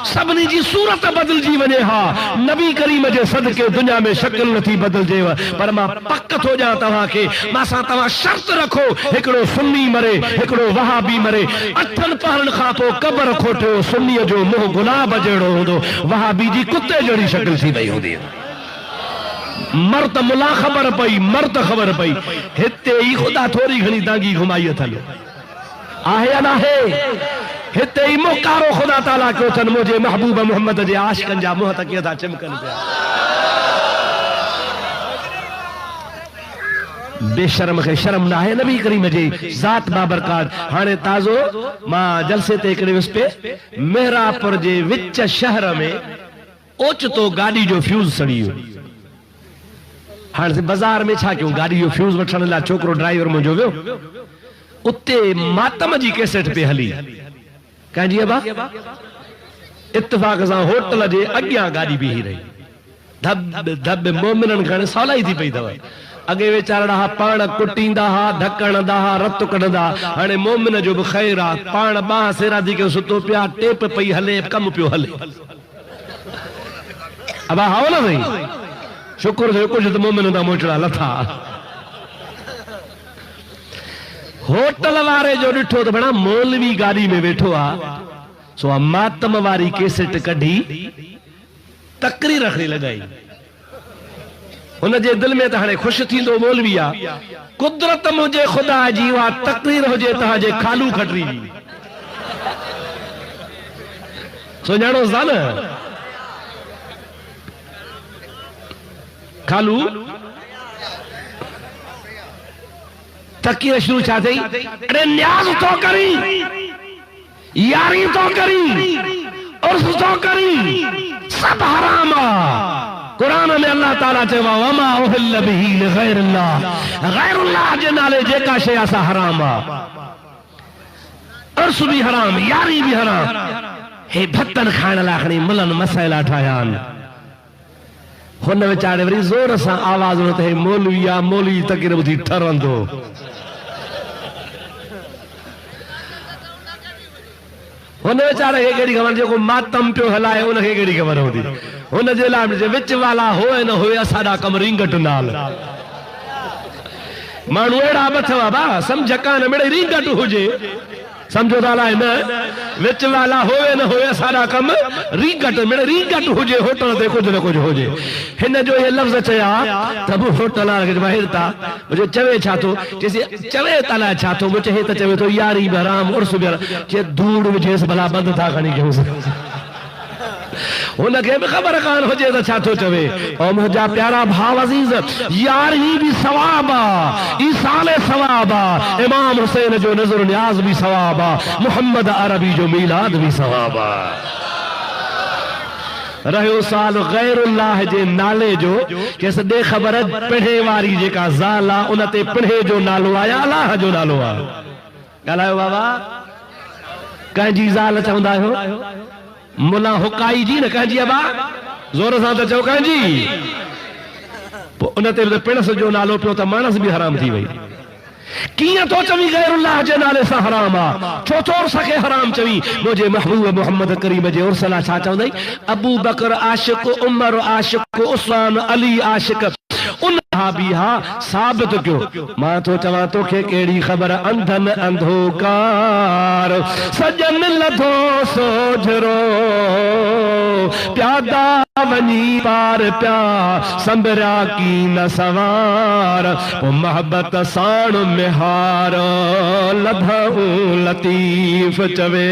सबनी जी सूरत बदलजी वने हा नबी करीम जे सदके दुनिया में शक्ल नथी बदलजे पर मां पक थो जा तवा के मासा तवा शर्त रखो एकड़ो सुन्नी मरे एकड़ो वहाबी मरे अठन पहरन खा तो कब्र खोटो सुन्नी जो मुंह गुलाब जड़ो होंदो वहाबी जी कुत्ते जड़ी शक्ल थी वई होंदी मर्द मुला खबर पई मर्द खबर पई हिते ही खुदा थोड़ी घणी दांगी घुमाई अथल आहे या ना है हिते ही मोकारो खुदा ताला क्यों थन मुझे महबूब मोहम्मद जे आशिकन जा मुंह तक था चमकन पिया बेशरम के शर्म ना है नबी करीम जे जात बाबरकात हाने ताजो मां जलसे ते एकड़े उस पे मेहरापुर जे विच शहर में ओचतो गाड़ी जो फ्यूज सड़ियो हाने बाजार में छा क्यों गाड़ी जो फ्यूज वठण ला छोकरो ड्राइवर मुझो वियो उते मातम जी कैसेट पे हली कंहिंजी अबा इत्तेफाक सां होटल जे अॻियां गाड़ी बीही रही धब धब मोमिनन खण सवलाई थी पई अथव अगे वेचारा हा पाण कुटींदा हा ढकणदा हा रत कढंदा हाणे मोमिन जो भी खैर आ पाण बाह सेरा दी के सुतो पिया टेप पई हले कम पियो हले अबा हाओ ना सही शुक्र थियो कुछ तो मोमिन दा मोचड़ा लथा होटल वारे जो डिठो तो बड़ा मौलवी गाड़ी में बैठो आ सो मातम वारी कैसेट कढ़ी तकरीर रखने लगाई उनजे दिल में तो खुश थींदो मौलवी आ कुदरत मुझे खुदा जी वा तकरीर हो जे तहाजे खालू खटरी जी सुञाणो सा न खालू तकीर शुरू छा थई अरे न्याज तो करी यारी तो करी उर्स तो करी सब हराम कुरान में अल्लाह ताला चवा वमा उहिल बिही गैरुल्लाह जे नाले जेका शय असा हराम उर्स भी हराम यारी भी हराम हे भत्तन खाण ला खणी मुलन मसइला ठायान हुन वेचारे वरी जोर सां आवाज उठे मौलवी तकीर ॿुधी ठरंदो हुन वेचारे खे कहिड़ी ख़बर जेको मातम पियो हलाए उनखे कहिड़ी ख़बर हूंदी हुन जे लाइ विच वाला होए न होए असांजा कम रिंगट नाल माण्हू अहिड़ा बि अथव बा सम्झ कान मिड़े रिंगट हुजे समझो था न विच वाला होए न होए सारा कम रीगट मिड़े रीगट हुजे होटल ते कुछ न कुछ हुजे हिन जो ये लफ्ज चया तब होटल वाला के बाहर था मुझे चवे छा तो जैसे चवे ताला छा तो मुझे हे त चवे तो यारी बराम उर्स बिर जे धूड़ विझेस भला बंद था खणी क्यों उनके भी खबर कान हो जे छा तो चवे और मुझा प्यारा भाव अजीज यारी भी सवाबा ईसाले सवाबा इमाम हुसैन जो नजर न्याज भी सवाबा मोहम्मद अरबी जो मीलाद भी सवाबा रहो साल गैरुल्लाह जे नाले जो केस दे खबर पिढ़े वारी जेका ज़ाला उनते पिढ़े जो नालो आया अल्लाह जो नालो आ गालायो बाबा कंहिंजी ज़ाल चवंदा आहियो मुला हुकाई जी न कंहिंजी अबा जोर सां त चओ कंहिंजी उनते पिणस जो नालो पियो त मानस भी हराम थी वई कियां तो चवी गैरुल्लाह जे नाले सां हराम आ छो तोर सके हराम चवी मुझे महबूब मोहम्मद करीम जे उर्सला छा चवंदई अबू बकर आशिक उमर आशिक उस्मान अली आशिक उन बिहा साबित क्यों मां तो चवा तो के केड़ी खबर अंधन अंधोकार सजन लधो सोझरो प्यादा वनी पार प्या संबरा की न सवार मोहब्बत साण मिहार लधो लतीफ चवे